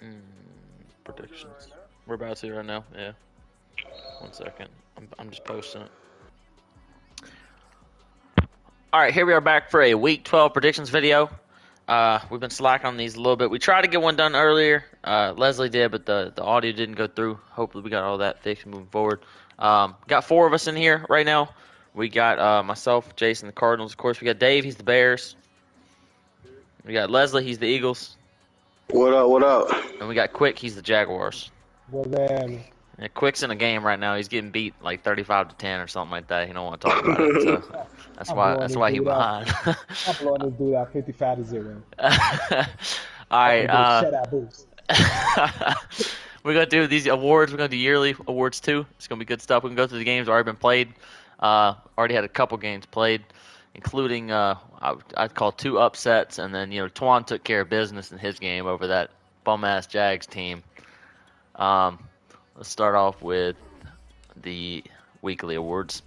Mm, predictions. We're about to right now. Yeah. 1 second. I'm just posting it. All right, here we are back for a Week 12 predictions video. We've been slacking on these a little bit. We tried to get one done earlier. Leslie did, but the audio didn't go through. Hopefully, we got all that fixed moving forward. Got four of us in here right now. We got myself, Jason, the Cardinals. Of course, we got Dave. He's the Bears. We got Leslie. He's the Eagles. What up? What up? And we got Quick. He's the Jaguars. Well, then, Yeah, Quick's in a game right now. He's getting beat like 35-10 or something like that. He don't want to talk about it. So that's I'm why. blowing That's this why he's dude out. behind. I'm blowing this dude out 55-0. All I'm right. gonna get a shutout boost. We're gonna do these awards. We're gonna do yearly awards too. It's gonna be good stuff. We can go through the games already been played. Already had a couple games played, including I'd call 2 upsets, and then Twan took care of business in his game over that bum ass Jags team. Let's start off with the weekly awards.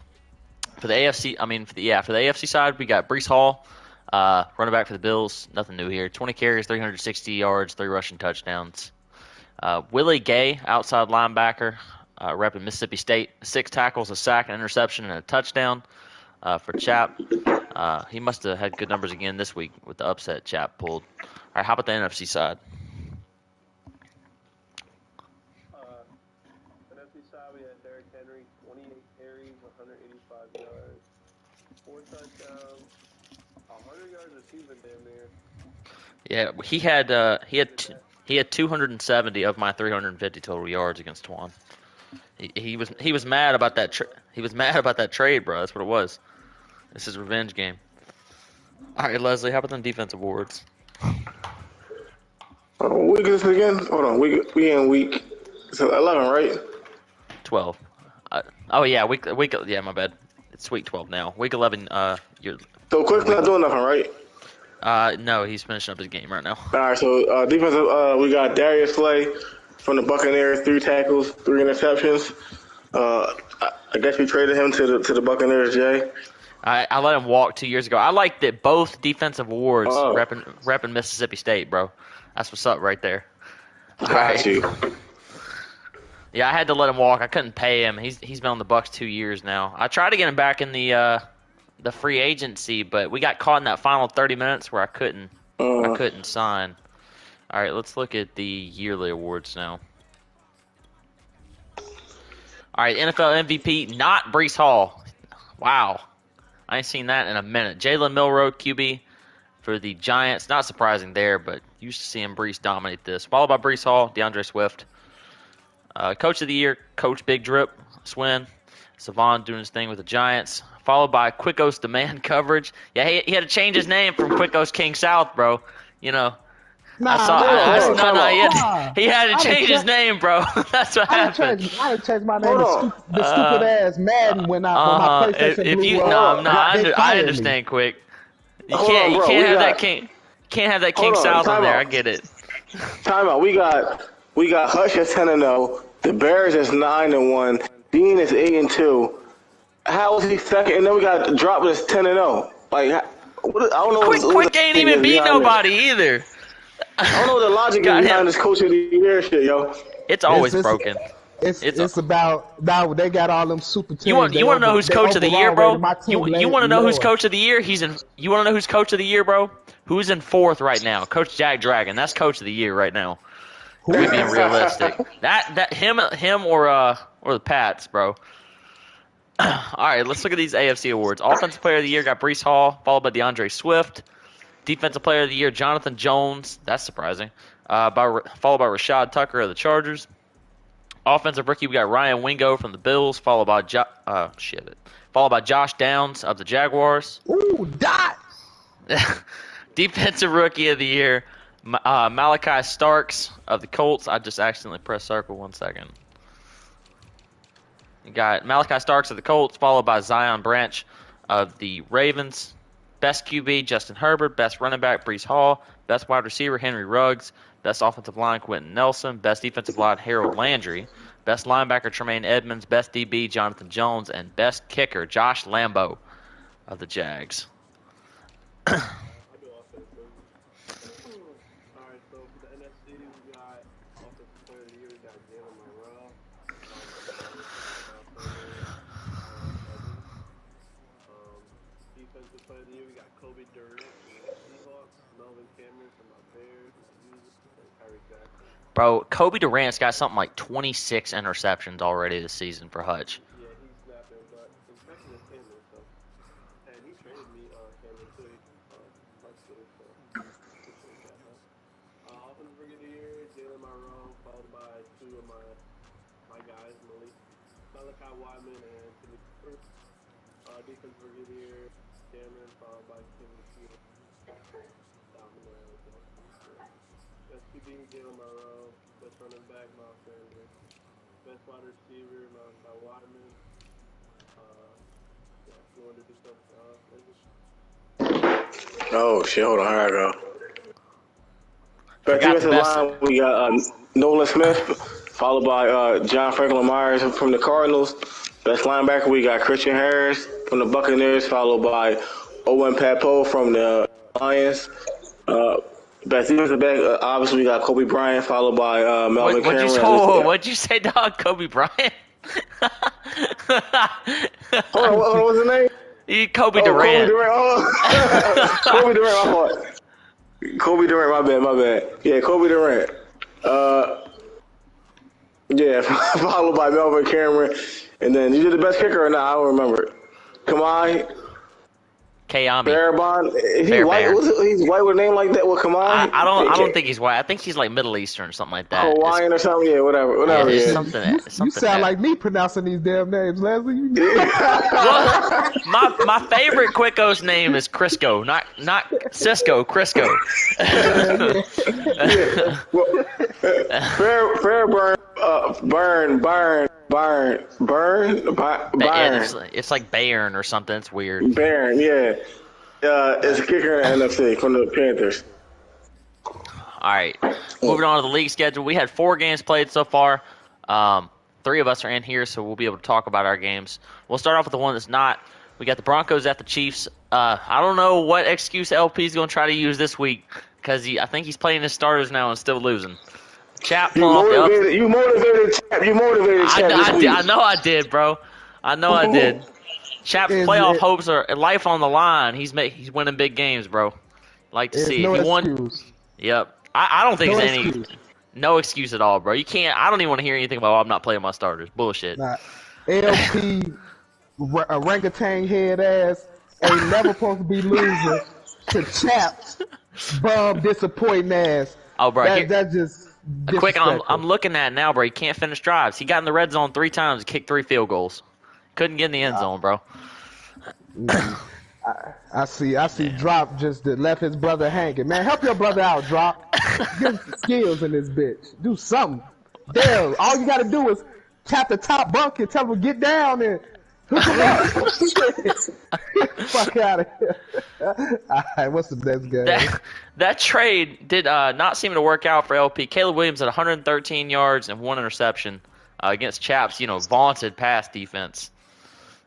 For the AFC, for the AFC side, we got Breece Hall, running back for the Bills. Nothing new here. 20 carries, 360 yards, 3 rushing touchdowns. Willie Gay, outside linebacker, repping Mississippi State. 6 tackles, a sack, an interception, and a touchdown for Chap. He must have had good numbers again this week with the upset Chap pulled. All right, how about the NFC side? NFC side, we had Derrick Henry, 28 carries, 185 yards, 4 touchdowns, 100 yards receiving damn near. Yeah, he had 270 of my 350 total yards against Twan. He was mad about that he was mad about that trade, bro. That's what it was. This is a revenge game. All right, Leslie, how about them defensive awards? Week is this again? Hold on. We in week 11, right? 12. Oh yeah, week. Yeah, my bad. It's week 12 now. Week 11. You're. So Quick's not doing nothing, right? No, he's finishing up his game right now. All right. So defensive, we got Darius Slay from the Buccaneers, 3 tackles, 3 interceptions. I guess we traded him to the Buccaneers, Jay. I let him walk 2 years ago. I like that both defensive awards repping Mississippi State, bro. That's what's up right there. Got you. Yeah, I had to let him walk. I couldn't pay him. He's been on the Bucs 2 years now. I tried to get him back in the free agency, but we got caught in that final 30 minutes where I couldn't sign. All right, let's look at the yearly awards now. All right, NFL MVP, not Breece Hall. Wow. I ain't seen that in a minute. Jalen Milroe, QB for the Giants. Not surprising there, but used to seeing Breece dominate this. Followed by Breece Hall, DeAndre Swift. Coach of the Year, Coach Big Drip, Swin. Savon doing his thing with the Giants. Followed by Quickos Demand Coverage. Yeah, he had to change his name from Quickos King South, bro. You know. He had to change his name, bro. That's what happened. I didn't change my name to the stupid ass Madden when my PlayStation blew up. I understand, Quick. You can't have that King South on there. I get it. Time out. We got Hush at 10-0. The Bears is 9-1. Dean is 8-2. How is he second? And then we got Drop is 10-0. Like, I don't know. Quick ain't even beat nobody either. I don't know what the logic is behind this Coach of the Year shit, yo. It's always broken. It's about now they got all them super teams. You want to know who's Coach of the Year, bro? You want to know who's Coach of the Year? You want to know who's Coach of the Year, bro? Who's in 4th right now? Coach Jack Dragon. That's Coach of the Year right now. We're being realistic. That him or the Pats, bro. All right, let's look at these AFC awards. Offensive Player of the Year got Breece Hall, followed by DeAndre Swift. Defensive Player of the Year, Jonathan Jones. That's surprising. Followed by Rashad Tucker of the Chargers. Offensive Rookie, we got Ryan Wingo from the Bills, followed by Josh Downs of the Jaguars. Ooh, dot. Defensive Rookie of the Year, Malachi Starks of the Colts. I just accidentally pressed circle. 1 second. You got Malachi Starks of the Colts, followed by Zion Branch of the Ravens. Best QB, Justin Herbert. Best running back, Breece Hall. Best wide receiver, Henry Ruggs. Best offensive line, Quentin Nelson. Best defensive line, Harold Landry. Best linebacker, Tremaine Edmonds. Best DB, Jonathan Jones. And best kicker, Josh Lambo of the Jags. I'll do offense, though. Alright, so for the NFC, we got Player of the Year, we got Jalen Monroe, followed by Miles Sanders, Evans. Defensive Player of the Year, we got Kobe Durant from the Seahawks, Melvin Cameron from my Bears, and Kyrie Jackson. Bro, Kobe Durant's got something like 26 interceptions already this season for Hutch. Yeah, he's snapping, but I'm checking his Cameron, so. And he traded me Cameron too. That's good, so appreciate that, man. Offensive Rookie of the Year, Jalen Monroe, followed by two of my guys, Malachi Wyman and Timmy Cooper. Defensive Rookie of the Year, Cameron, followed by Timmy Cooper. Best QB, Jalen Monroe. Best running back, Miles Sanders. Best wide receiver, Malachi Wyman. Yeah, you want to do something? Oh shit! Hold on, here I go. Back Forgot defensive the best. line, we got Nolan Smith, followed by John Franklin Myers from the Cardinals. Best linebacker, we got Christian Harris from the Buccaneers, followed by Owen Papo from the Lions. Best defensive back, obviously we got Kobe Bryant, followed by Melvin Cameron. What'd you say, dog? Kobe Bryant? Hold on, what was his name? Kobe Durant. Kobe Durant. Oh. Kobe Durant, my fault. Kobe Durant, my bad. Yeah, Kobe Durant. Yeah, followed by Melvin Cameron. And then you did the best kicker or not? I don't remember. Kamai. Kayami. Barabon. Is he Bear white? Bear. He's white with a name like that with Kamai? I don't think he's white. I think he's like Middle Eastern or something like that. Hawaiian or something? Yeah, whatever. Yeah, it's Yeah. something. You sound like me pronouncing these damn names, Leslie. Well, my favorite Quicko's name is Crisco, not Cisco, Crisco. Burn. It's like Bayern or something. It's weird. Baron, yeah. It's a kicker in the NFC from the Panthers. All right, moving on to the league schedule. We had 4 games played so far. 3 of us are in here, so we'll be able to talk about our games. We'll start off with the one that's not. We got the Broncos at the Chiefs. I don't know what excuse LP is going to try to use this week because I think he's playing his starters now and still losing. Chap You pulling motivated Chap this week. I know I did, bro. I know I did. Chap's playoff hopes are life on the line. He's winning big games, bro. Like to see it. He won. Yep. I don't think there's no excuse at all, bro. You can't. I don't even want to hear anything about I'm not playing my starters. Bullshit. Nah, LP orangutan head ass ain't never supposed to be losing to Chap's bum disappointing ass. Oh, bro. That's just quick. I'm looking at it now, bro. He can't finish drives. He got in the red zone 3 times and kicked 3 field goals. Couldn't get in the end zone, bro. I see. Drop just left his brother hanging. Man, help your brother out, Drop. Get some skills in this bitch. Do something. Damn, all you gotta do is tap the top bunk and tell him to get down and hook him up. Fuck out of here. All right, what's the next game? That trade did not seem to work out for LP. Caleb Williams had 113 yards and 1 interception against Chap's, vaunted pass defense.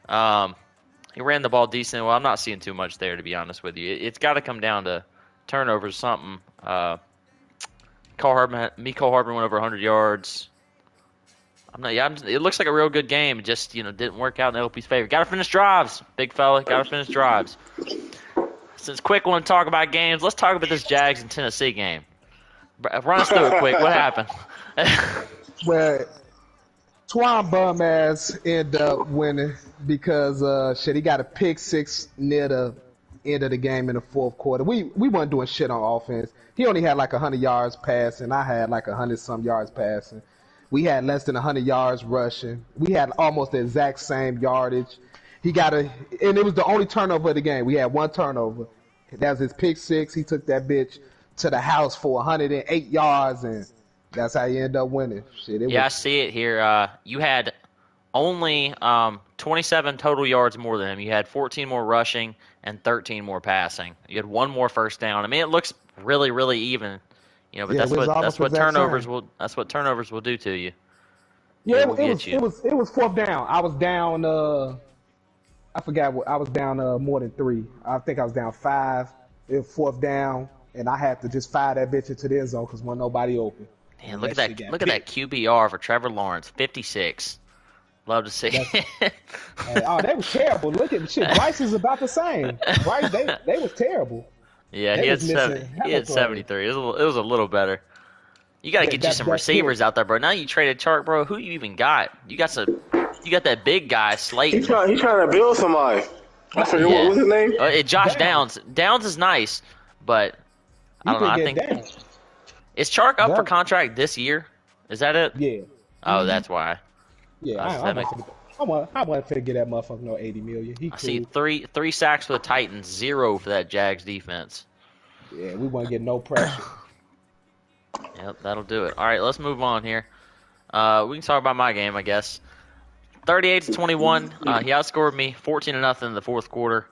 He ran the ball decent. Well, I'm not seeing too much there, to be honest with you. It's got to come down to turnovers, something. Mecole Hardman went over 100 yards. It looks like a real good game. It just, didn't work out in LP's favor. Got to finish drives, big fella. Got to finish drives. Since Quick want to talk about games, let's talk about this Jags and Tennessee game. Run us through it, Quick. What happened? Well, Twan bum ass ended up winning because he got a pick 6 near the end of the game in the fourth quarter. We weren't doing shit on offense. He only had like 100 yards passing. I had like 100-some yards passing. We had less than 100 yards rushing. We had almost the exact same yardage. And it was the only turnover of the game. We had 1 turnover. That was his pick 6. He took that bitch to the house for 108 yards, and that's how he ended up winning. Shit, I see it here. You had only 27 total yards more than him. You had 14 more rushing and 13 more passing. You had 1 more first down. I mean, it looks really, really even. But that's what turnovers will do to you. Yeah, it was fourth down. I was down. I forgot what I was down. More than 3. I think I was down 5. It was fourth down, and I had to just fire that bitch into the end zone because wasn't nobody open. Man, That shit got look at that picked. QBR for Trevor Lawrence, 56. Love to see That's it. oh, they was terrible. Look at the shit. Bryce is about the same. Bryce, they was terrible. Yeah, They was missing he hella had throws. 73. It was a little better. You got to That get you some that pick. receivers out there, bro. Now you traded Chark, bro. Who you even got? You got that big guy, Slayton. He trying to build somebody. I forget Yeah. what's his name. Josh Down. Downs. Downs is nice, but I You don't know. can I get think down. is Chark up for Down. contract this year? Is that it? Yeah. Oh, that's why. Yeah. That makes, I want to get that motherfucker no 80 million. He I see cool. three sacks for the Titans, 0 for that Jags defense. Yeah, we want to get no pressure. Yep, that'll do it. All right, let's move on here. We can talk about my game, I guess. 38-21. He outscored me 14-0 in the fourth quarter.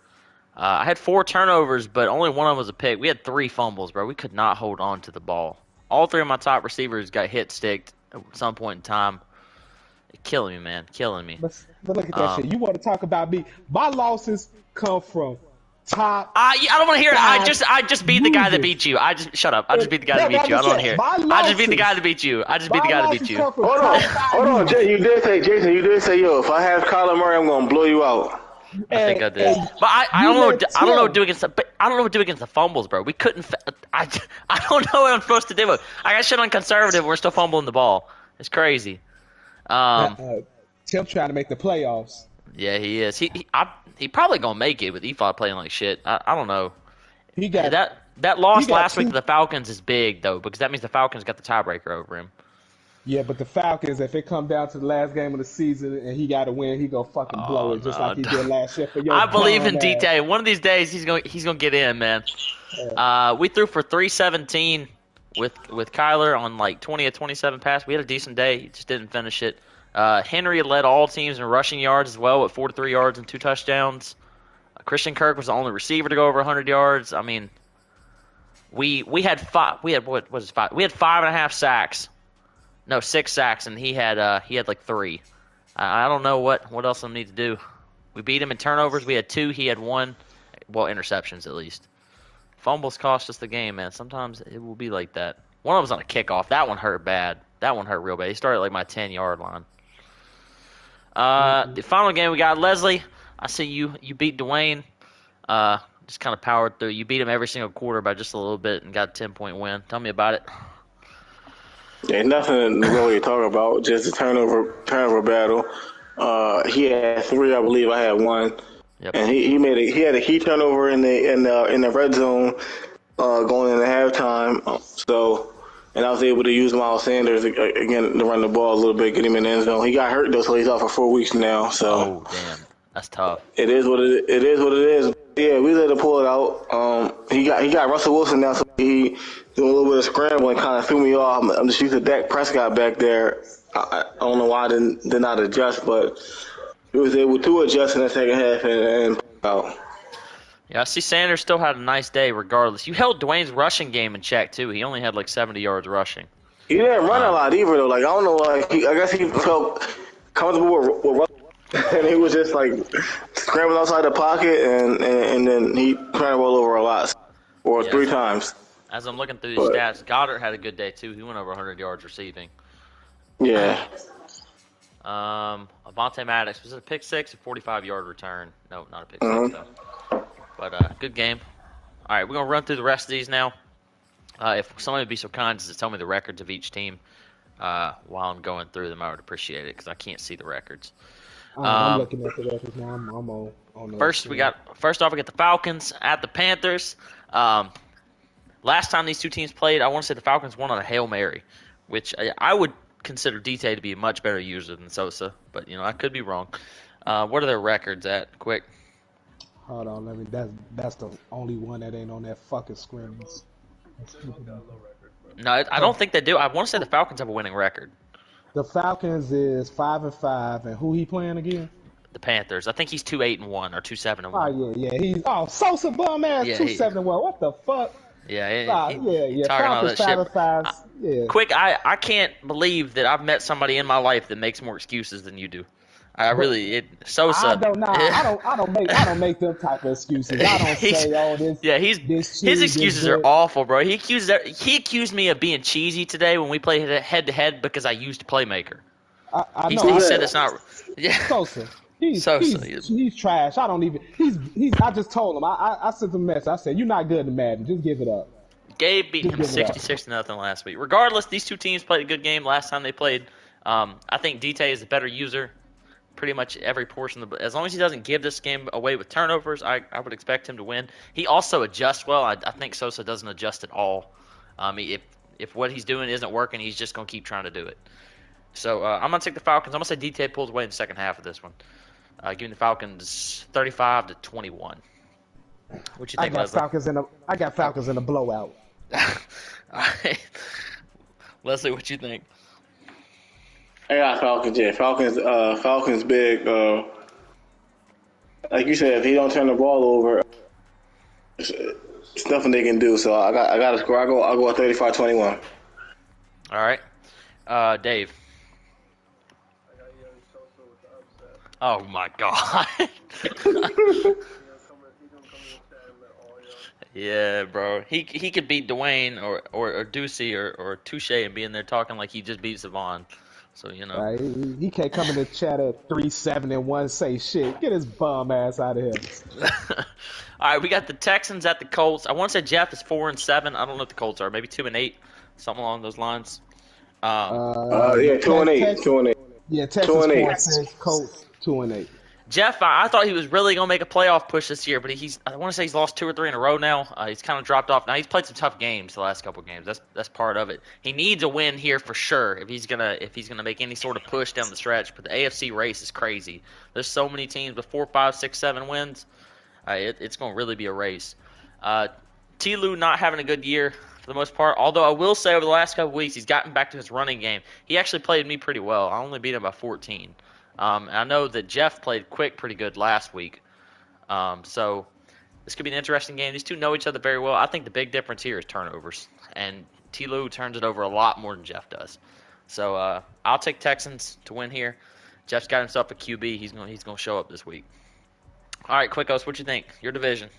I had 4 turnovers, but only one of them was a pick. We had 3 fumbles, bro. We could not hold on to the ball. All 3 of my top receivers got hit sticked at some point in time. Killing me, man. Killing me. But look at that shit. You want to talk about me? My losses come from top. I don't want to hear it. God, I just beat the guy that losers. beat you. Shut up. I just beat the guy that beat you. I don't want to hear it. I just beat the guy that beat you. I just beat the guy that beat you. Hold on, Jason. You did say, yo, if I have Kyler Murray, I'm gonna blow you out. I think I did. But I don't know. I don't know what to do against the. But I don't know what to do against the fumbles, bro. We couldn't. I don't know what I'm supposed to do. I got shit on conservative. We're still fumbling the ball. It's crazy. Tim trying to make the playoffs. Yeah, he is. He probably gonna make it with E5 playing like shit. I don't know. He got that loss he got last week two- to the Falcons is big though, because that means the Falcons got the tiebreaker over him. Yeah, but the Falcons, if it come down to the last game of the season and he got to win, he gonna fucking blow it just like he did last year for your I believe in bum ass. DT. One of these days he's gonna get in, man. We threw for 317 with Kyler on like 20 of 27 pass. We had a decent day. He just didn't finish it. Henry led all teams in rushing yards as well with 43 yards and 2 touchdowns. Christian Kirk was the only receiver to go over 100 yards. I mean, we had 5. We had what was it, 5? We had 5.5 sacks. No, 6 sacks, and he had like 3. I don't know what else I need to do. We beat him in turnovers. We had 2. He had 1. Well, interceptions at least. Fumbles cost us the game, man. Sometimes it will be like that. One of them was on a kickoff. That one hurt bad. That one hurt real bad. He started at like my 10-yard line. The final game we got Leslie. I see you beat Dwayne. Just kind of powered through. You beat him every single quarter by just a little bit and got a 10-point win. Tell me about it. Yeah, nothing really to talk about. Just a turnover battle. He had 3, I believe. I had 1. Yep. And he had a key turnover in the red zone going into halftime. And I was able to use Miles Sanders again to run the ball a little bit, get him in the end zone. He got hurt though, so he's out for 4 weeks now. So Oh damn, that's tough. it is what it is. Yeah, we let him pull it out. He got Russell Wilson now, so he doing a little bit of scrambling, kind of threw me off. I'm just used to Dak Prescott back there. I don't know why I did not adjust, but he was able to adjust in the second half and pull out. Yeah, I see Sanders still had a nice day regardless. You held Dwayne's rushing game in check too. He only had like 70 yards rushing. He didn't run a lot either though. Like I don't know, like I guess he felt comfortable with Russell, and he was just like scrambling outside the pocket, and then he trying to roll over a lot, or Yes. 3 times. As I'm looking through these stats, Goddard had a good day too. He went over 100 yards receiving. Yeah. Avonte Maddox was it a pick 6, a 45-yard return? No, not a pick 6 though. But good game. All right, we're gonna run through the rest of these now. If somebody would be so kind as to tell me the records of each team while I'm going through them, I would appreciate it because I can't see the records. I'm looking at the records now. I'm on the First off we got the Falcons at the Panthers. Last time these two teams played, I want to say the Falcons won on a Hail Mary, which I would consider DT to be a much better user than Sosa, but I could be wrong. What are their records at? Quick. Hold on, that's the only one that ain't on that fucking scrimmage. No, I don't think they do. I want to say the Falcons have a winning record. The Falcons is 5-5, and who he playing again? The Panthers. I think he's 2-8-1 or 2-7-1. Oh yeah. He's Sosa bum ass Yeah, 2-7-1. What the fuck? Yeah, Yeah. talking all Falcons that shit. 5-5. Yeah. Quick, I can't believe that I've met somebody in my life that makes more excuses than you do. I But really I Sosa. don't know. I don't make them type of excuses. I don't He's say, oh, yeah, this his cheese is excuses are good. awful, bro. He accused me of being cheesy today when we played head to head because I used playmaker. I He know. he Who's said that? it's not. Yeah, Sosa. He's Sosa. he's he's trash. I don't even. He's. I just told him. I sent him a message. I said, you're not good in Madden. Just give it up. Gabe beat Just him give it up. 66 to nothing last week. Regardless, these two teams played a good game last time they played. I think DT is a better user. Pretty much every portion of the as long as he doesn't give this game away with turnovers, I would expect him to win. He also adjusts well. I think Sosa doesn't adjust at all. If what he's doing isn't working, he's just gonna keep trying to do it. So I'm gonna take the Falcons. I'm gonna say DT pulls away in the second half of this one. Giving the Falcons 35 to 21. What you I think, got Leslie? Falcons in a. I got Oh. Falcons in a blowout. All right. Leslie, what you think? I got Falcons. Yeah, Falcons big. Like you said, if he don't turn the ball over, it's nothing they can do. So I got a score. I'll go 35-21. All right. Dave. I got young Sosa with the upset. Oh my God. He's gonna come in the chat and let all y'all. Yeah, bro. He could beat Dwayne or Ducey or Touche and be in there talking like he just beat Savon. So you know. He can't come in the chat at 3-7-1 say shit. Get his bum ass out of here. All right, we got the Texans at the Colts. I want to say Jeff is 4-7. I don't know what the Colts are. Maybe 2-8, something along those lines. Yeah, 2-8, 2-8, Yeah, Texas 2-8. 4-6, Colts 2-8. Jeff, I thought he was really gonna make a playoff push this year, but I want to say he's lost 2 or 3 in a row now. He's kind of dropped off. Now he's played some tough games the last couple of games. That's part of it. He needs a win here for sure if he's gonna make any sort of push down the stretch. But the AFC race is crazy. There's so many teams with 4, 5, 6, 7 wins. It's gonna really be a race. T. Lou not having a good year for the most part. Although I will say over the last couple of weeks he's gotten back to his running game. He actually played me pretty well. I only beat him by 14. And I know that Jeff played Quick pretty good last week. So this could be an interesting game. These two know each other very well. I think the big difference here is turnovers. And T. Lou turns it over a lot more than Jeff does. So I'll take Texans to win here. Jeff's got himself a QB. He's gonna show up this week. All right, Quickos, what you think? Your division.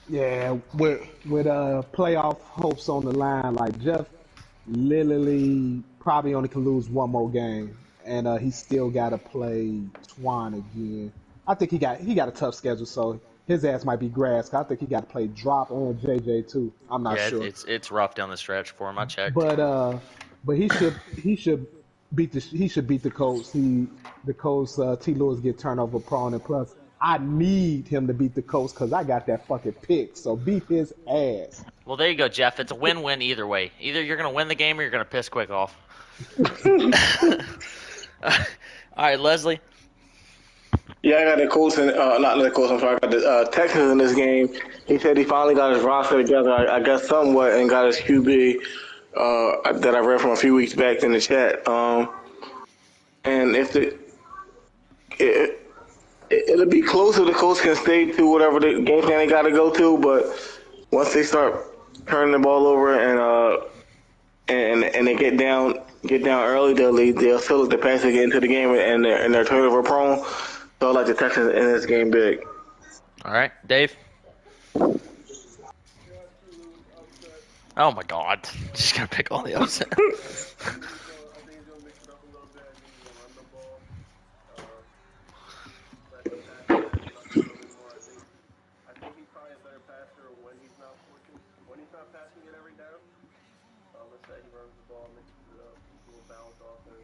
Yeah, with playoff hopes on the line, like Jeff literally probably only can lose one more game, and he still got to play Twan again. I think he got a tough schedule, so his ass might be grass. I think he got to play Drop and JJ too. I'm not Yeah, sure, it's rough down the stretch for him. I checked. but he should beat the Colts. The Colts T. Lewis get turnover prone, and plus I need him to beat the Colts because I got that fucking pick. So beat his ass. Well, there you go, Jeff. It's a win-win either way. Either you're going to win the game or you're going to piss Quick off. All right, Leslie. Yeah, I got the Colts and not the Colts. I'm sorry, I got the Texans in this game. He said he finally got his roster together. I guess somewhat, and got his QB that I read from a few weeks back in the chat. And if it'll be close if the Colts can stay to whatever the game plan they got to go to, but once they start turning the ball over and they get down early, they'll still look to pass to get into the game and they're turnover prone. So I like the Texans in this game big. All right, Dave. Oh my God, just gonna pick all the upset. I think he's gonna mix it up a little bit. I think he's gonna run the ball. Let the passer not a little bit more. I think he's probably a better passer when he's not passing it every down. Let's say he runs the ball, mixes it up, a little balanced offense.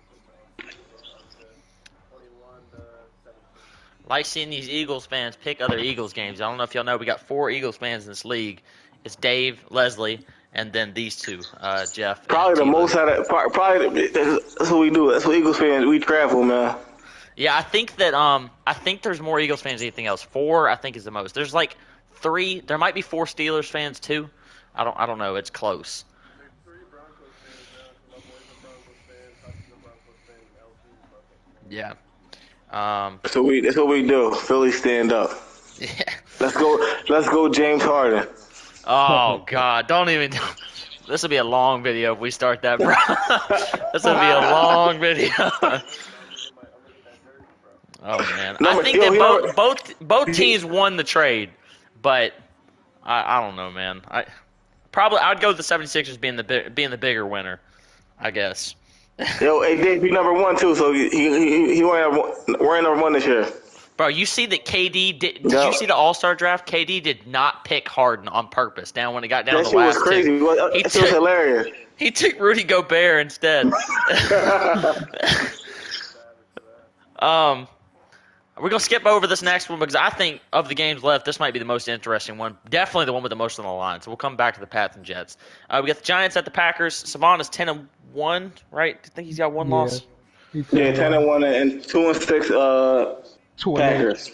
21 to 17. Like seeing these Eagles fans pick other Eagles games. I don't know if y'all know, we got 4 Eagles fans in this league. It's Dave, Leslie, and then these two, Jeff. Probably the T-Lou. most out of probably that's what we do. That's what Eagles fans we travel, man. Yeah, I think there's more Eagles fans than anything else. 4, I think, is the most. There's like 3. There might be 4 Steelers fans too. I don't know. It's close. There's 3 Broncos fans now. My boy's a Broncos fan, Hudson's a Broncos fan, and LC's a Broncos fan. Yeah. That's what we do. Philly stand up. Yeah. Let's go, James Harden. Oh God! Don't even. This will be a long video if we start that, bro. This will be a long video. Oh man, I Number think yo, that he number both teams won the trade, but I don't know, man. I'd go with the 76ers being the bigger winner, I guess. yo, AD, he number one too, so he wearing number one this year. Bro, you see that KD did you Yep. see the All-Star draft? KD did not pick Harden on purpose. Down when it got down That to the shit was last two, crazy. he That shit was took hilarious. he took Rudy Gobert instead. um, we're gonna skip over this next one because I think of the games left, this might be the most interesting one. Definitely the one with the most on the line. So we'll come back to the Pats and Jets. We got the Giants at the Packers. Savon is 10-1, right? I think he's got one Yeah, loss. he Yeah, 10 and 1, 10-1 and 2-6. 2 and 8, Packers.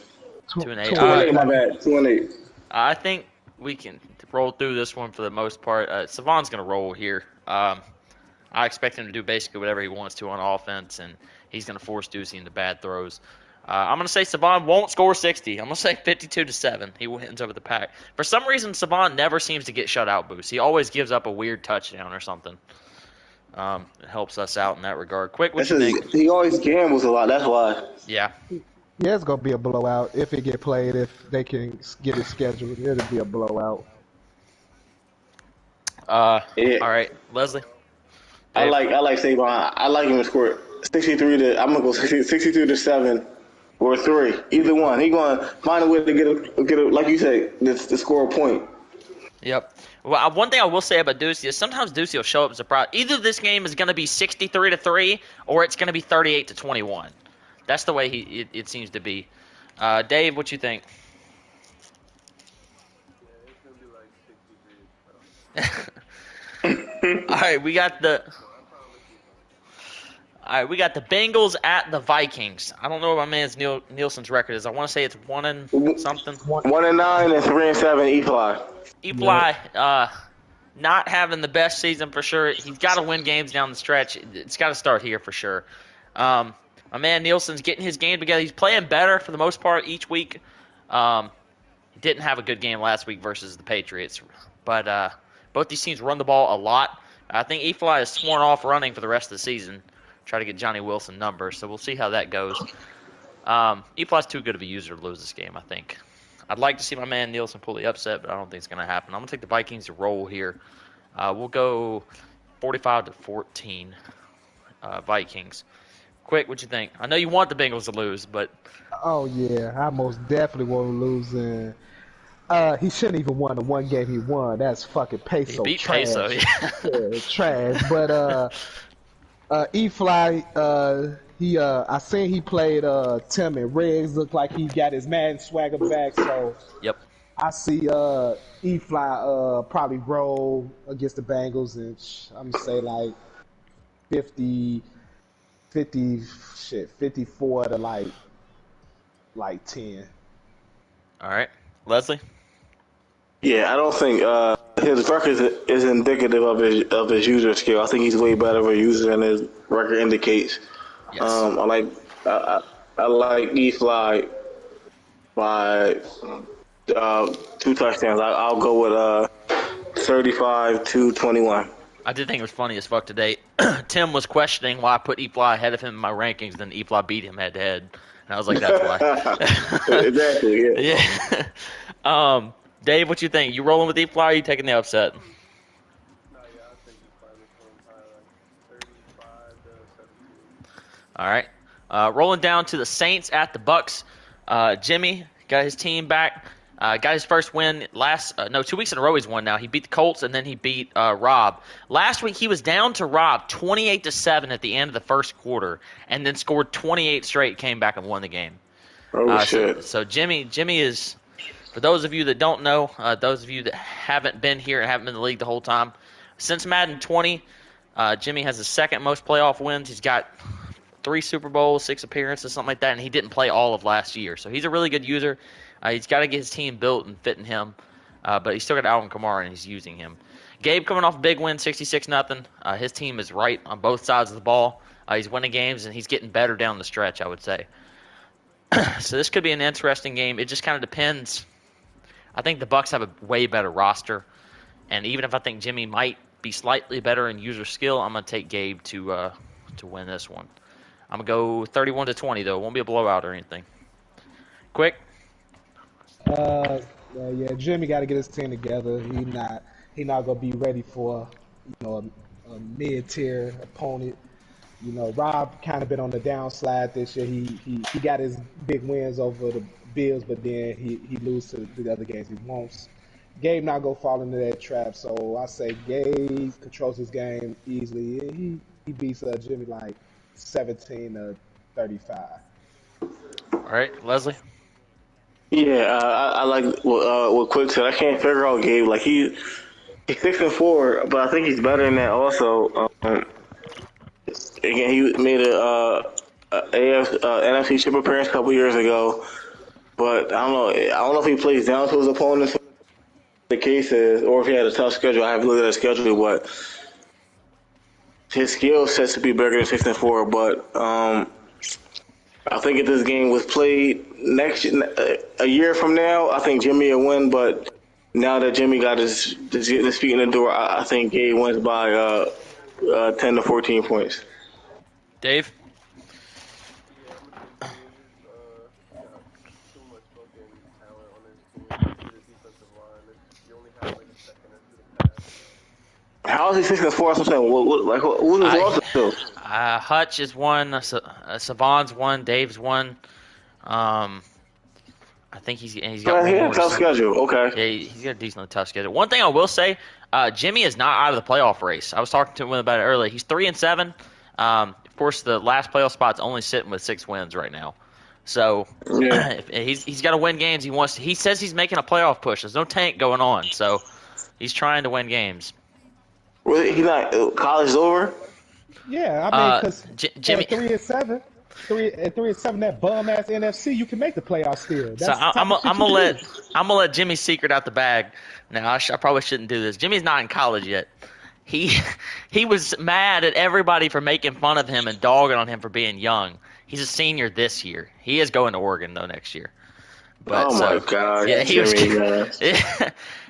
2-8. 2-8. My bad. 2-8. I think we can roll through this one for the most part. Savon's going to roll here. I expect him to do basically whatever he wants to on offense, and he's going to force Ducey into bad throws. I'm going to say Savon won't score 60. I'm going to say 52-7. He wins over the Pack. For some reason, Savon never seems to get shut out boost. He always gives up a weird touchdown or something. It helps us out in that regard. Quick, what you think? He always gambles a lot. That's why. Yeah. Yeah, it's gonna be a blowout if it get played. If they can get it scheduled, it'll be a blowout. Yeah. All right, Leslie. I like Savon. I like him to score 63 to. I'm gonna go 62-7 or 3. Either one. He gonna find a way to get a like you say, to score a point. Yep. Well, one thing I will say about Ducey is sometimes Ducey will show up as a surprise. Either this game is going to be 63-3 or it's going to be 38-21. That's the way it seems to be. Dave, what you think? Yeah, it's gonna be like 63. All right, we got the Bengals at the Vikings. I don't know what my man's Nielsen's record is. I want to say it's 1 and something. 1-9 and 3-7. E-fly. Eli, not having the best season for sure. He's got to win games down the stretch. It's got to start here for sure. My man Nielsen's getting his game together. He's playing better for the most part each week. He didn't have a good game last week versus the Patriots, but both these teams run the ball a lot. I think E-Fly is sworn off running for the rest of the season. Try to get Johnny Wilson numbers, so we'll see how that goes. E-Fly's too good of a user to lose this game, I think. I'd like to see my man Nielsen pull the upset, but I don't think it's going to happen. I'm going to take the Vikings to roll here. We'll go 45-14 Vikings. Quick, what you think? I know you want the Bengals to lose, but Oh yeah, I most definitely want to lose. And he shouldn't even won the one game he won. That's fucking he peso beat trash. Peso. Yeah. Yeah, trash. But E-Fly, I seen he played Tim and Riggs. Looked like he got his Madden swagger back. So Yep. I see E-Fly probably roll against the Bengals, and I'm gonna say like 54 to like 10. All right. Leslie? Yeah, I don't think his record is indicative of his user skill. I think he's way better of a user than his record indicates. Yes. I like E-Fly by 2 touchdowns. I'll go with 35-21. I did think it was funny as fuck today. Tim was questioning why I put E-Fly ahead of him in my rankings, then E-Fly beat him head to head. And I was like, that's why. Exactly, yeah. Yeah. Dave, what you think? You rolling with E-Fly or you taking the upset? Nah, yeah, I think he finally probably like 35-17. All right. Rolling down to the Saints at the Bucks. Jimmy got his team back. Got his first win 2 weeks in a row he's won now. He beat the Colts and then he beat Rob. Last week he was down to Rob 28-7 at the end of the first quarter and then scored 28 straight, came back and won the game. Oh, shit. So Jimmy is, for those of you that don't know, those of you that haven't been here and haven't been in the league the whole time, since Madden 20, Jimmy has the second most playoff wins. He's got 3 Super Bowls, 6 appearances, something like that, and he didn't play all of last year. So he's a really good user. He's got to get his team built and fitting him, but he's still got Alvin Kamara and he's using him. Gabe coming off a big win, 66-0. His team is right on both sides of the ball. He's winning games and he's getting better down the stretch, I would say. So this could be an interesting game. It just kind of depends. I think the Bucks have a way better roster, and even if I think Jimmy might be slightly better in user skill, I'm going to take Gabe to win this one. I'm gonna go 31-20 though. It won't be a blowout or anything. Quick. Yeah, Jimmy got to get his team together. He not gonna be ready for a mid tier opponent. Rob kind of been on the downslide this year. He got his big wins over the Bills, but then he loses to the other games he wants. Gabe not gonna fall into that trap, so I say Gabe controls his game easily. He beats Jimmy like 17-35. All right, Leslie. Yeah, I like what Quick said. I can't figure out Gabe. Like he's 6-4, but I think he's better than that. Also, again, he made NFC Chip appearance a couple years ago, but I don't know. I don't know if he plays down to his opponents. The case is, or if he had a tough schedule. I haven't looked at his schedule, but his skill sets to be bigger than 6-4. But I think if this game was played a year from now, I think Jimmy will win. But now that Jimmy got his feet in the door, I think Gabe wins by 10 to 14 points. Dave. Yeah, Gabe got too much fucking talent on his team, especially the defensive line. You only have like a second or two to pass. How is he 6-4? I'm saying, who's his losses to? Hutch is one. Savon's one. Dave's one. I think he's got He one had more. a tough schedule. Okay. Yeah, he's got a decently tough schedule. One thing I will say, Jimmy is not out of the playoff race. I was talking to him about it earlier. He's 3-7. Of course, the last playoff spot's only sitting with 6 wins right now. So Yeah. he's got to win games. He says he's making a playoff push. There's no tank going on, so he's trying to win games. Well, he's not. College is over. Yeah, I mean, because Jimmy. at 3-7, 3-7, that bum ass NFC, you can make the playoffs still. That's So the type I'm of shit you gonna do. I'm gonna let Jimmy's secret out the bag. Now I probably shouldn't do this. Jimmy's not in college yet. He was mad at everybody for making fun of him and dogging on him for being young. He's a senior this year. He is going to Oregon though next year. But, Oh my God, yeah, Jimmy, man.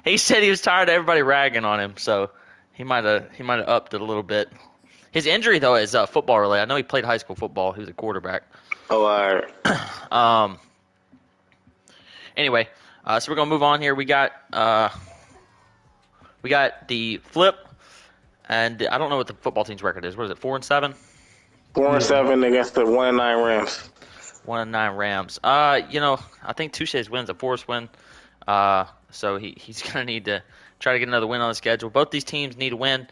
he said he was tired of everybody ragging on him, so he might have upped it a little bit. His injury though is football related. I know he played high school football. He was a quarterback. Oh, all right. Anyway, so we're gonna move on here. We got the flip, and I don't know what the football team's record is. What is it? 4-7. 4-7 against the 1-9 Rams. 1-9 Rams. I think Touche's win's a forced win. So he's gonna need to try to get another win on the schedule. Both these teams need a win,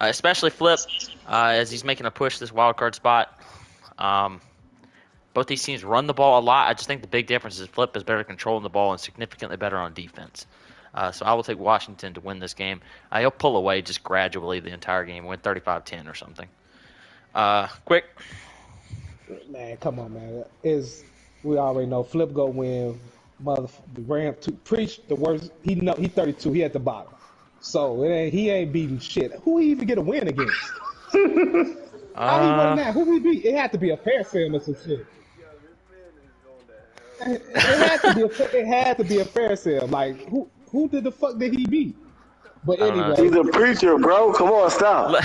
especially Flip, as he's making a push this wild card spot. Both these teams run the ball a lot. I just think the big difference is Flip is better at controlling the ball and significantly better on defense. So I will take Washington to win this game. He'll pull away just gradually the entire game, win 35-10 or something. Quick. Man, come on, man. We already know Flip go win. The Ram preach the worst. He 32. He at the bottom. So he ain't beating shit. Who he even get a win against? How he won that? Who he beat? It had to be a fair sale or some shit. It had to be a fair sale. Like who did the fuck did he beat? But anyway, he's a preacher, bro. Come on, stop.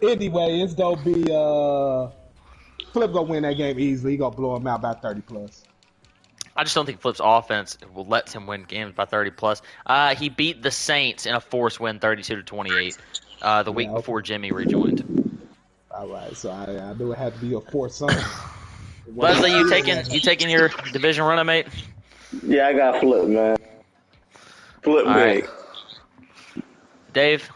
Anyway, it's gonna be Flip gonna win that game easily. He gonna blow him out by 30+. I just don't think Flip's offense will let him win games by 30+. He beat the Saints in a forced win, 32-28, the week before Jimmy rejoined. All right, so I knew it had to be a forced son. Leslie, you taking your division running mate? Yeah, I got Flip, man. Flip big. Right. Dave?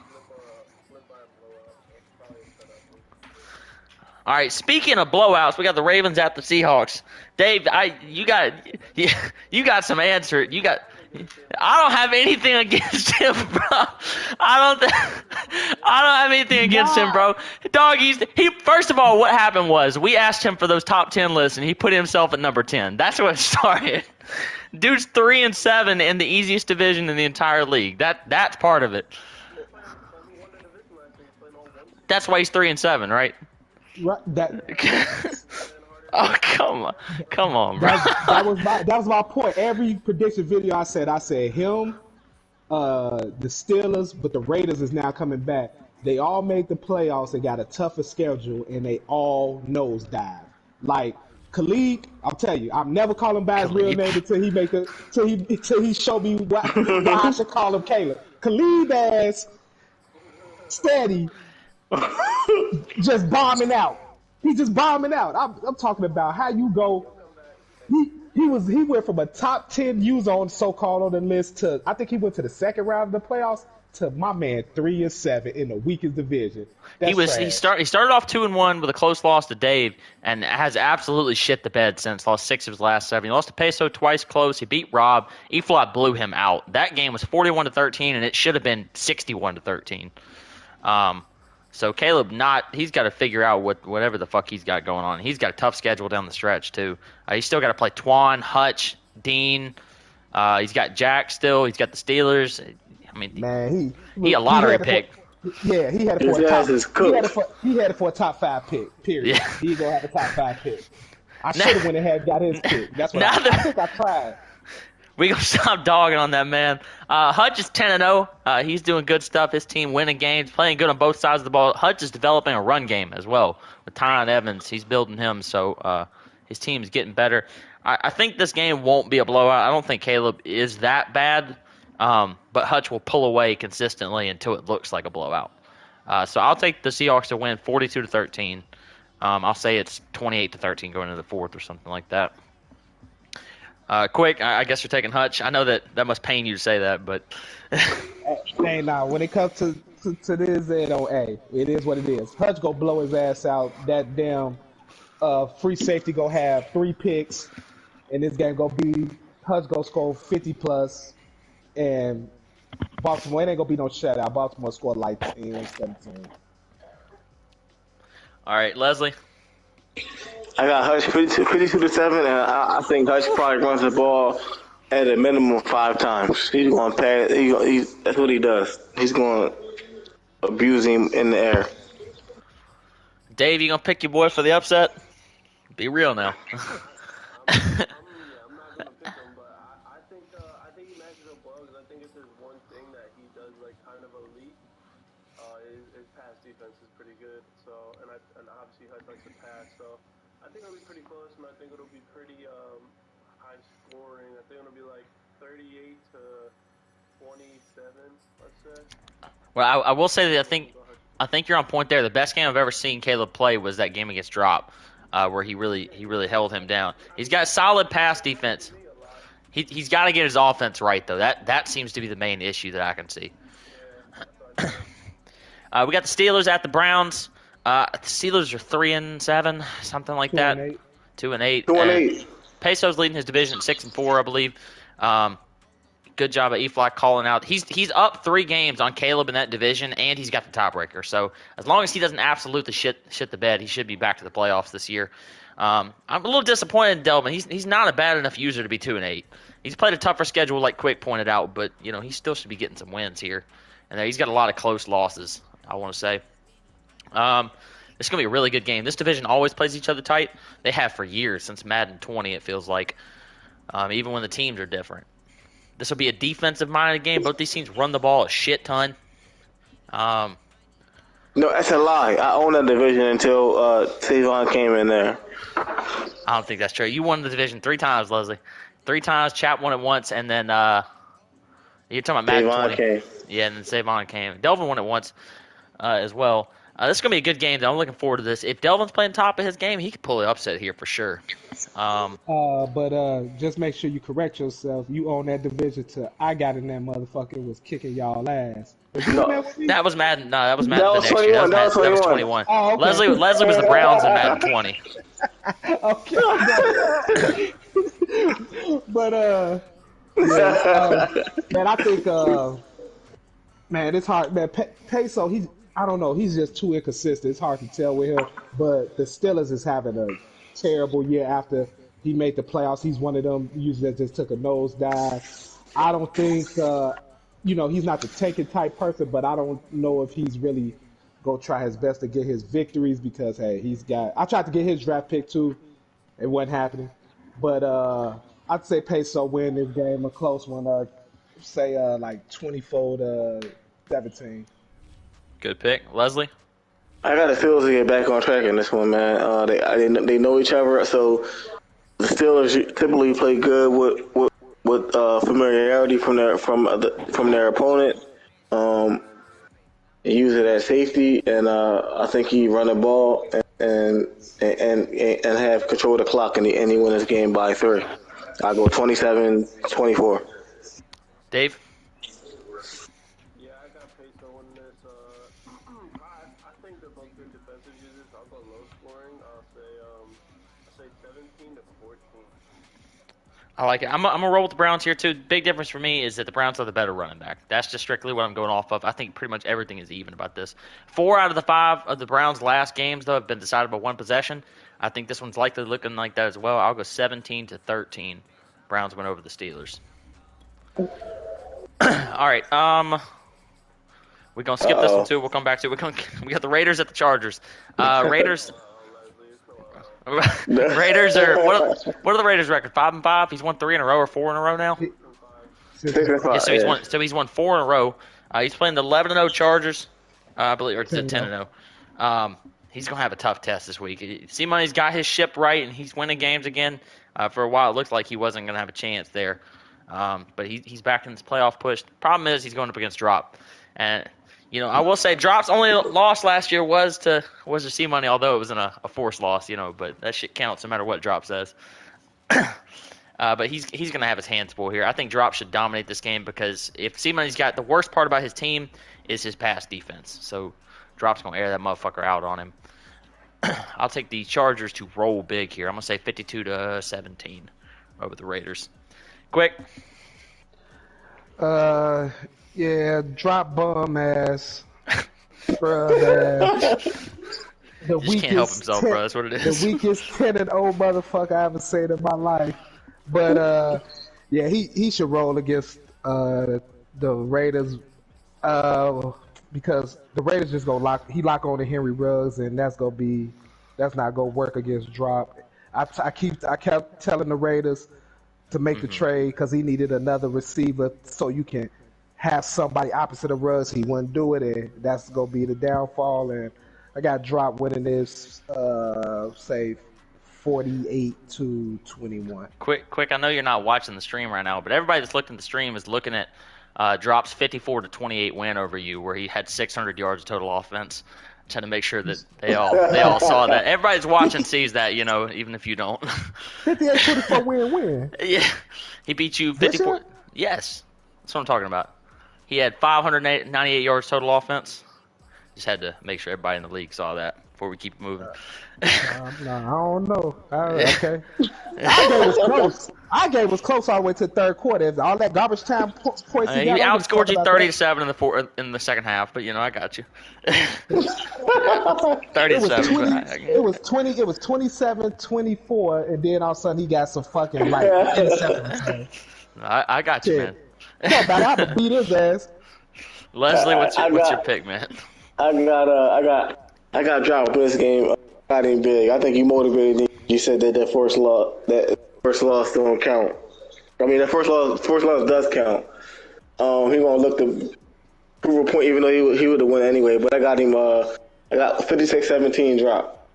All right, speaking of blowouts, we got the Ravens at the Seahawks. Dave, you got some answer. I don't have anything against him, bro. I don't have anything against him, bro. Dog, first of all, what happened was we asked him for those top 10 lists, and he put himself at number 10. That's what started. Dude's 3-7 in the easiest division in the entire league. That's part of it. That's why he's 3-7, right? Right. Oh, come on, bro. That was my point. Every prediction video I said him, the Steelers, but the Raiders is now coming back. They all made the playoffs. They got a tougher schedule, and they all nosedive. Like Khalid, I'll tell you, I'm never calling by his real Khalid. name until he show me why I should call him Caleb. Khalid ass steady, just bombing out. He's just bombing out. I'm talking about how you go. He went from a top 10 user on so-called on the list to I think he went to the second round of the playoffs to my man 3-7 in the weakest division. That's He trash. started off 2-1 with a close loss to Dave, and has absolutely shit the bed since. Lost 6 of his last 7. He lost to Peso twice close. He beat Rob. E-Flop blew him out. That game was 41-13, and it should have been 61-13. So Caleb, he's got to figure out whatever the fuck he's got going on. He's got a tough schedule down the stretch too. He's still got to play Twan, Hutch, Dean. He's got Jack still. He's got the Steelers. I mean, Man, he a lottery pick. Yeah, he had it His for a ass top. is cooked. He had it for a top 5 pick. Period. Yeah. He's gonna have a top 5 pick. I should have went ahead and got his pick. That's what I think I tried. We gonna stop dogging on that man. Hutch is 10-0. He's doing good stuff. His team winning games, playing good on both sides of the ball. Hutch is developing a run game as well with Tyron Evans. He's building him, so his team is getting better. I think this game won't be a blowout. I don't think Caleb is that bad, but Hutch will pull away consistently until it looks like a blowout. So I'll take the Seahawks to win 42-13. I'll say it's 28-13 going into the fourth or something like that. Quick, I guess you're taking Hutch. I know that must pain you to say that, but Hey, now when it comes to this, it is what it is. Hutch gonna blow his ass out. That damn free safety gonna have 3 picks, and this game gonna be Hutch gonna score 50 plus, and Baltimore, it ain't gonna be no shutout. Baltimore scored like 10, 17. all right, Leslie. I got Hutch 52-7, and I think Hutch probably runs the ball at a minimum 5 times. He's going to pass. That's what he does. He's going to abuse him in the air. Dave, you gonna pick your boy for the upset? Be real now. I'm not gonna pick him, but I think he matches up well because I think if there's one thing that he does like kind of elite, his pass defense is pretty good. So and obviously Hutch likes to pass, so I think it'll be pretty close, and I think it'll be pretty high scoring. I think it'll be like 38-27, let's say. Well, I will say that I think you're on point there. The best game I've ever seen Caleb play was that game against Drop, where he really held him down. He's got solid pass defense. He's got to get his offense right though. That seems to be the main issue that I can see. We got the Steelers at the Browns. The Steelers are 3-7, something like that. 2-8. 2-8. Peso's leading his division at 6-4, I believe. Good job at E-Flock calling out. He's up 3 games on Caleb in that division, and he's got the tiebreaker. So as long as he doesn't absolutely shit the bed, he should be back to the playoffs this year. I'm a little disappointed in Delvin. He's not a bad enough user to be 2-8. He's played a tougher schedule, like Quick pointed out, but he still should be getting some wins here. And he's got a lot of close losses, I want to say. It's going to be a really good game. This division always plays each other tight. They have for years, since Madden 20, it feels like, even when the teams are different. This will be a defensive-minded game. Both these teams run the ball a shit ton. No, that's a lie. I own that division until Tavon came in there. I don't think that's true. You won the division 3 times, Leslie. 3 times. Chap won it once, and then you're talking about Madden Tavon 20. came. Yeah, and then Savon came. Delvin won it once as well. This is going to be a good game, though. I'm looking forward to this. If Delvin's playing top of his game, he could pull the upset here for sure. But just make sure you correct yourself. You own that division to I got in that motherfucker was kicking y'all ass. No. That was Madden. No, that was Madden That the was next year. 21. That was 21. Oh, okay. Leslie was the Browns in Madden 20. Okay. But man, I think man, it's hard. Man, Peso, I don't know. He's just too inconsistent. It's hard to tell with him. But the Steelers is having a terrible year after he made the playoffs. He's one of them users that just took a nosedive. I don't think, he's not the tanking type person, but I don't know if he's really going to try his best to get his victories because, hey, I tried to get his draft pick too. It wasn't happening. But I'd say Peso win this game, a close one, say like 24-17. Good pick. Leslie? I got the Steelers to get back on track in this one, man. They know each other, so the Steelers typically play good with familiarity from their opponent. Um, and use it as safety, and I think he run the ball and have control of the clock, and he win this game by 3. I go 27-24. Dave? Yeah, I got Pace on this. I think they're both good defensive users. I'll go low scoring. I'll say 17-14. I like it. I'm gonna roll with the Browns here too. Big difference for me is that the Browns are the better running back. That's just strictly what I'm going off of. I think pretty much everything is even about this. 4 out of the 5 of the Browns' last games though have been decided by one possession. I think this one's likely looking like that as well. I'll go 17-13. Browns win over the Steelers. All right. We're gonna skip this one too. We'll come back to it. We got the Raiders at the Chargers. Raiders. Raiders are what are the Raiders' record? 5-5. He's won 3 in a row or 4 in a row now. 6-5, Yeah, so he's won 4 in a row. He's playing the 11-0 Chargers, I believe, or 10-0. He's gonna have a tough test this week. C-Money's got his ship right, and he's winning games again. For a while, it looked like he wasn't gonna have a chance there, but he's back in this playoff push. Problem is, he's going up against Drop, and I will say Drop's only loss last year was to C-Money, although it was in a forced loss. But that shit counts no matter what Drop says. But he's going to have his hands full here. I think Drop should dominate this game because if C-Money's got the worst part about his team is his pass defense. So Drop's going to air that motherfucker out on him. I'll take the Chargers to roll big here. I'm going to say 52-17 over the Raiders. Quick. Yeah, Drop bum ass. Bruh, ass. The He just can't help himself, bro. That's what it is. The weakest 10-0 motherfucker I ever seen in my life. But yeah, he should roll against the Raiders because the Raiders just gonna lock on to Henry Ruggs, and that's not gonna work against Drop. I kept telling the Raiders to make the trade because he needed another receiver so you can have somebody opposite of Ruggs. He wouldn't do it, and that's gonna be the downfall. And I got Drop winning this, say 48-21. Quick. I know you're not watching the stream right now, but everybody that's looking at the stream is looking at Drop's 54-28 win over you, where he had 600 yards of total offense. Trying to make sure that they all saw that. Everybody's watching sees that, even if you don't. 58-24 win. Yeah, he beat you 54. Yes, that's what I'm talking about. He had 598 yards total offense. Just had to make sure everybody in the league saw that before we keep moving. No, I don't know. Okay. Our game was close all the way to the third quarter. All that garbage time points he outscored you 30-7 in the second half, but I got you. 37. It was 27-24, and then all of a sudden he got some fucking interception. I got you, man. Yeah, but I would beat his ass. Leslie, what's your pick, man? I got Drop this game. Got him big. I think he motivated. You said that first loss don't count. I mean, that first loss does count. He gonna look to prove a point, even though he would have won anyway. But I got him. I got 56-17 Drop.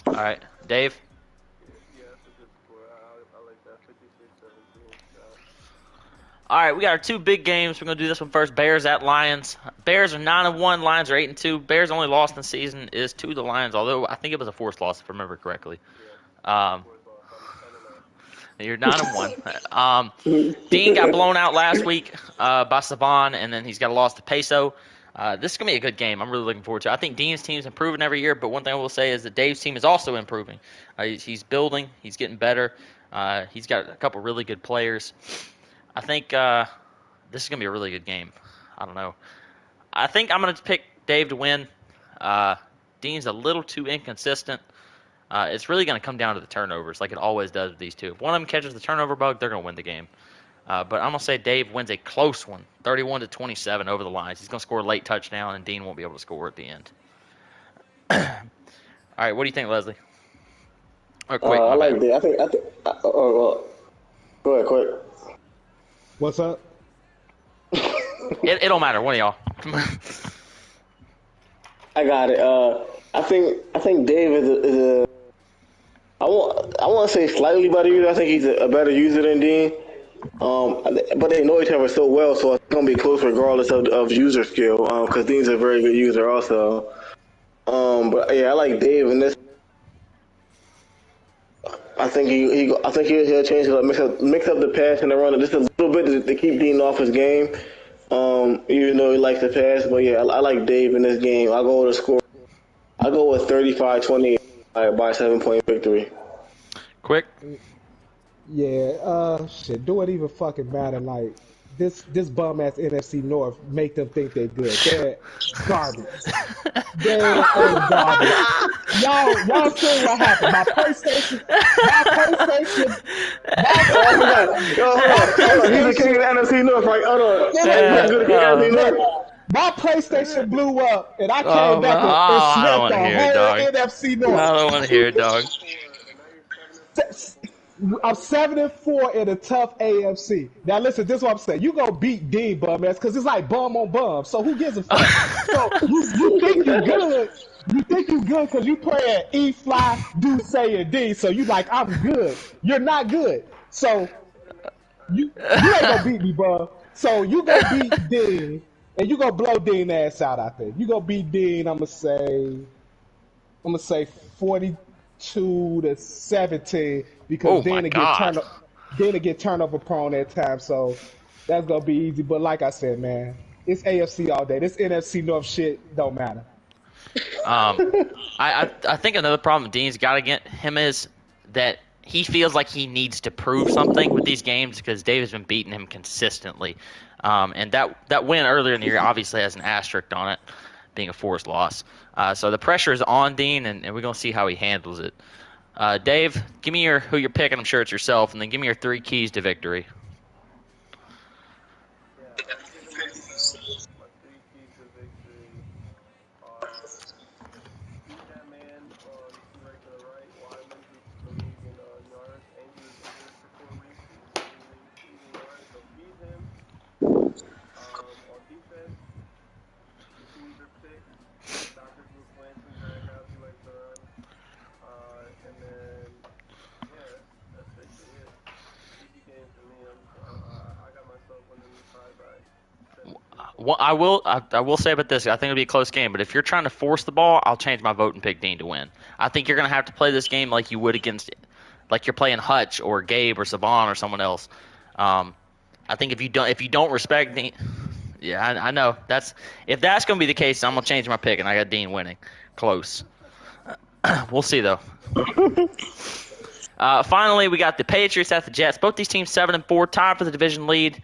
All right, Dave. Yeah, that's a good score. I like that 56-17. All right, we got our 2 big games. We're going to do this one first. Bears at Lions. Bears are 9-1. Lions are 8-2. Bears' only loss in the season is to the Lions, although I think it was a forced loss, if I remember correctly. You're 9-1. Dean got blown out last week by Saban, and then he's got a loss to Peso. This is going to be a good game. I'm really looking forward to it. I think Dean's team's improving every year, but one thing I will say is that Dave's team is also improving. He's building. He's getting better. He's got a couple really good players. I think this is going to be a really good game. I don't know. I think I'm going to pick Dave to win. Dean's a little too inconsistent. It's really going to come down to the turnovers like it always does with these two. If one of them catches the turnover bug, they're going to win the game. But I'm going to say Dave wins a close one, 31-27 over the Lions. He's going to score a late touchdown, and Dean won't be able to score at the end. All right, what do you think, Leslie? Or quick, I like that. I think. Go ahead, quick. What's up? It don't matter. One of y'all. I got it. I think Dave is a I want to say slightly better user. I think he's a better user than Dean. But they know each other so well, so it's gonna be close regardless of user skill. Because Dean's a very good user also. But yeah, I like Dave in this. I think he'll change it up, mix up the pass and the run just a little bit to keep Dean off his game. Even though he likes to pass, but yeah, I like Dave in this game. I'll go with a score. I'll go with 35-28 by a 7 point victory. Quick. Yeah, shit, do it even fucking matter? Like, this bum ass NFC North make them think they're good. They're garbage. They're garbage. Y'all see what happened? Oh my God! Yo, hold on. He's the king of the NFC North, right? Hold on. He's good at the NFC North. My PlayStation blew up, and I Oh, came back and I don't swept want the to hear it, whole dog. NFC I North. don't want to hear it, dog. I'm 7-4 in a tough AFC. Now listen, this is what I'm saying. You gonna beat Dean bum ass because it's like bum on bum. So who gives a fuck? So you think you good? You think you good because you play at E Fly, Do Say and D. So you like I'm good. You're not good. So you ain't gonna beat me, bro. So you gonna beat Dean and you gonna blow Dean ass out. I think you gonna beat Dean. I'm gonna say 42-17 because Oh my God. Then get turnover prone at times. So that's gonna be easy. But like I said, man, it's AFC all day. This NFC North shit don't matter. I think another problem Dean's got against him is that he feels like he needs to prove something with these games because Dave has been beating him consistently. And that win earlier in the year obviously has an asterisk on it, being a forced loss. So the pressure is on Dean, and we're going to see how he handles it. Dave, give me who you're picking. I'm sure it's yourself, and then give me your 3 keys to victory. Yeah, I'm giving my 3 keys to victory are beat that man on right to the right, Wyman, who's the league in yards, and he was injured for 4 weeks. He's leading yards, so beat him. On defense, the keys are picked. Dr. Bruce Lansing, Gronkowski likes to run. And then, yeah, that's basically it. Easy game for me. I got myself winning by 17 points. Well, I will say about this. I think it'll be a close game, but if you're trying to force the ball, I'll change my vote and pick Dean to win. I think you're going to have to play this game like you would like you're playing Hutch or Gabe or Saban or someone else. I think if you don't respect Dean, yeah, I know if that's going to be the case, I'm going to change my pick and I got Dean winning. Close. We'll see though. Finally, we got the Patriots at the Jets. Both these teams 7-4, tied for the division lead.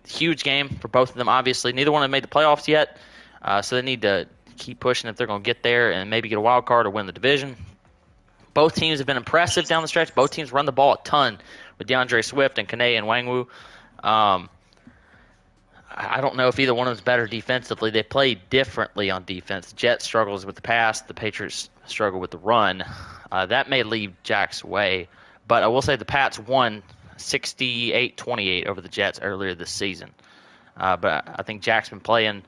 Huge game for both of them, obviously. Neither one have made the playoffs yet, so they need to keep pushing if they're going to get there and maybe get a wild card or win the division. Both teams have been impressive down the stretch. Both teams run the ball a ton with DeAndre Swift and Kane and Wangwu. I don't know if either one of them is better defensively. They play differently on defense. The Jets struggles with the pass. The Patriots struggle with the run. That may lead Jack's way. But I will say the Pats won 68-28 over the Jets earlier this season. But I think Jack's been playing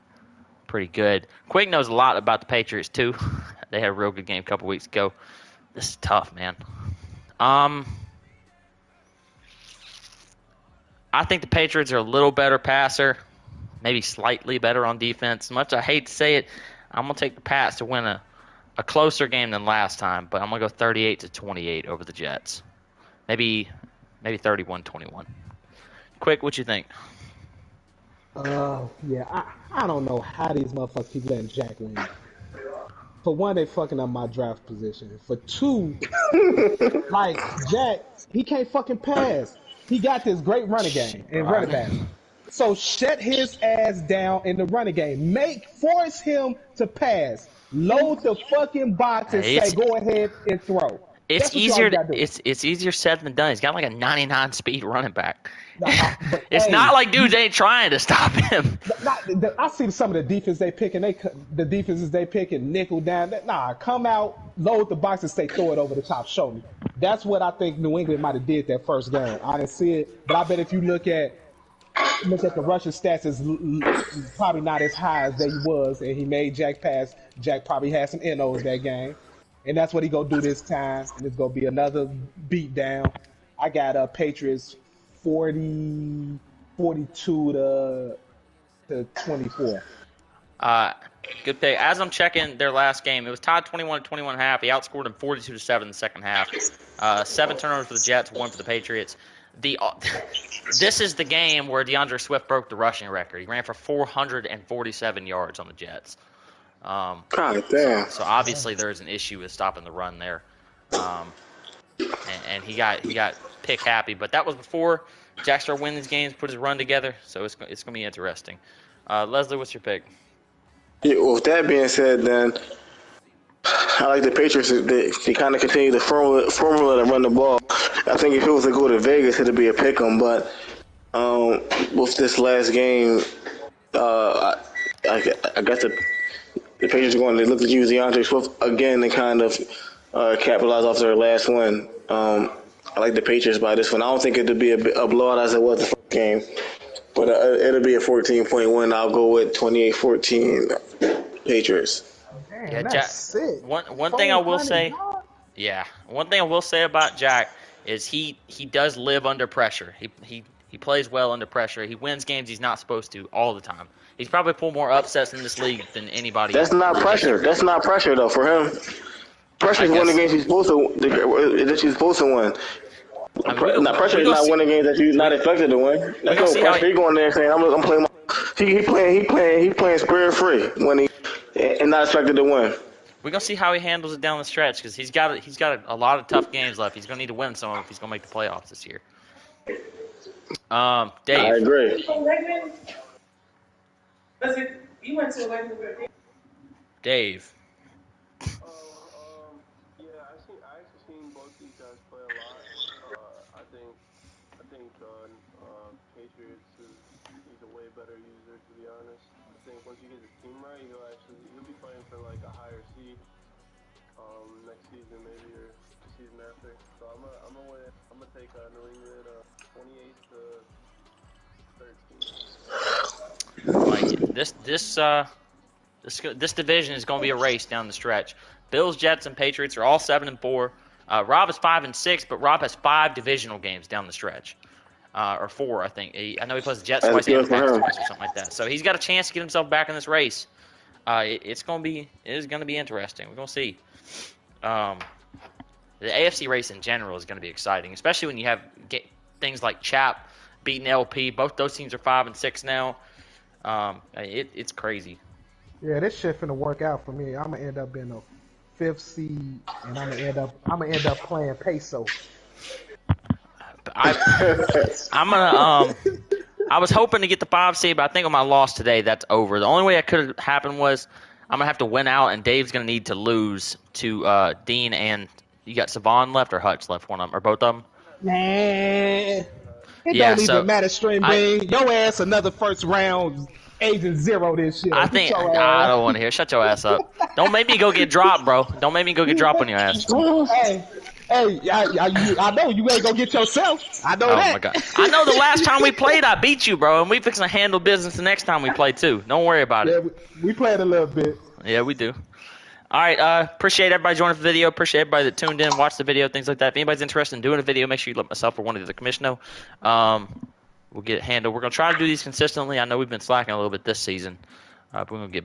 pretty good. Quig knows a lot about the Patriots, too. They had a real good game a couple weeks ago. This is tough, man. I think the Patriots are a little better passer, maybe slightly better on defense. Much I hate to say it, I'm going to take the Pats to win a closer game than last time, but I'm going to go 38-28 over the Jets. Maybe 31-21. Quick, what you think? Yeah, I don't know how these motherfuckers keep letting Jack win. For one, they fucking up my draft position. For two, like Jack, he can't fucking pass. He got this great running game and running back. So shut his ass down in the running game. Force him to pass. Load the fucking box and say, go ahead and throw. It's easier. It's easier said than done. He's got like a 99 speed running back. It's not like dudes ain't trying to stop him. I see some of the defense they picking. The defenses they picking nickel down. Come out, load the box and say throw it over the top. Show me. That's what I think New England might have did that first game. I didn't see it, but I bet if you look at the rushing stats, is probably not as high as they was, and he made Jack pass Jack probably had some NOs that game, and that's what he gonna do this time. And it's gonna be another beat down. I got Patriots 40, 42 to 24. Uh, Good pick. As I'm checking their last game, it was tied 21-21 half. He outscored them 42-7 in the second half. 7 turnovers for the Jets, 1 for the Patriots. This is the game where DeAndre Swift broke the rushing record. He ran for 447 yards on the Jets. God damn. So obviously there is an issue with stopping the run there. And he got pick happy, but that was before Jack started winning these games, put his run together. So it's going to be interesting. Leslie, what's your pick? Yeah, well, with that being said, then I like the Patriots. They kind of continue the formula to run the ball. I think if it was to go to Vegas, it'd be a pick 'em. But with this last game, I guess the Patriots are going to look to use DeAndre Swift again and kind of capitalize off their last win. I like the Patriots by this one. I don't think it'll be a blowout as it was the first game. But it'll be a 14-point win. I'll go with 28-14 Patriots. Damn, Yeah, that's Jack. sick. One thing I will 400 say, yards? yeah, one thing I will say about Jack is he does live under pressure. He plays well under pressure. He wins games he's not supposed to all the time. He's probably pulled more upsets in this league than anybody. That's not pressure. That's not pressure though for him. Pressure is winning games he's supposed to win. Pressure is not winning games that you're not expected to win. That's no pressure. He going there saying, "I'm playing." He playing spirit free when he and not expected to win. We're gonna see how he handles it down the stretch because he's got a lot of tough games left. He's gonna need to win some of them if he's gonna make the playoffs this year. Dave. I agree. Dave. Yeah, I actually seen both these guys play a lot. I think Patriots he's a way better user, to be honest. I think once you get his team right, he'll be playing for like a higher seed next season maybe or the season after. So I'm gonna take New England 28 to 13. Like this division is going to be a race down the stretch. Bills, Jets, and Patriots are all 7-4. Rob is 5-6, but Rob has 5 divisional games down the stretch, or 4, I think. I know he plays the Jets twice and the Packers twice or something like that. So he's got a chance to get himself back in this race. It is going to be interesting. We're going to see. The AFC race in general is going to be exciting, especially when you have things like Chap beating LP. Both those teams are 5-6 now. It's crazy. Yeah, this shit finna work out for me. I'm gonna end up being a 5th seed, and I'm gonna end up playing peso. I was hoping to get the 5 seed, but I think on my loss today, that's over. The only way that could have happened was I'm gonna have to win out, and Dave's gonna need to lose to Dean and you got Savon left or Hutch left, one of them or both of them. Nah, it don't even matter. String Bean, your ass another first round Agent Zero this year. I don't want to hear. Shut your ass up. Don't make me go get dropped, bro. Don't make me go get dropped on your ass. Hey, I know you ain't gonna get yourself. I know that. Oh my god. I know the last time we played, I beat you, bro, and we fixing to handle business the next time we play too. Don't worry about it. Yeah, we played a little bit. Yeah, we do. All right, appreciate everybody joining the video. Appreciate everybody that tuned in, watched the video, things like that. If anybody's interested in doing a video, make sure you let myself or one of the other commissioner know. We'll get it handled. We're going to try to do these consistently. I know we've been slacking a little bit this season, but we're going to get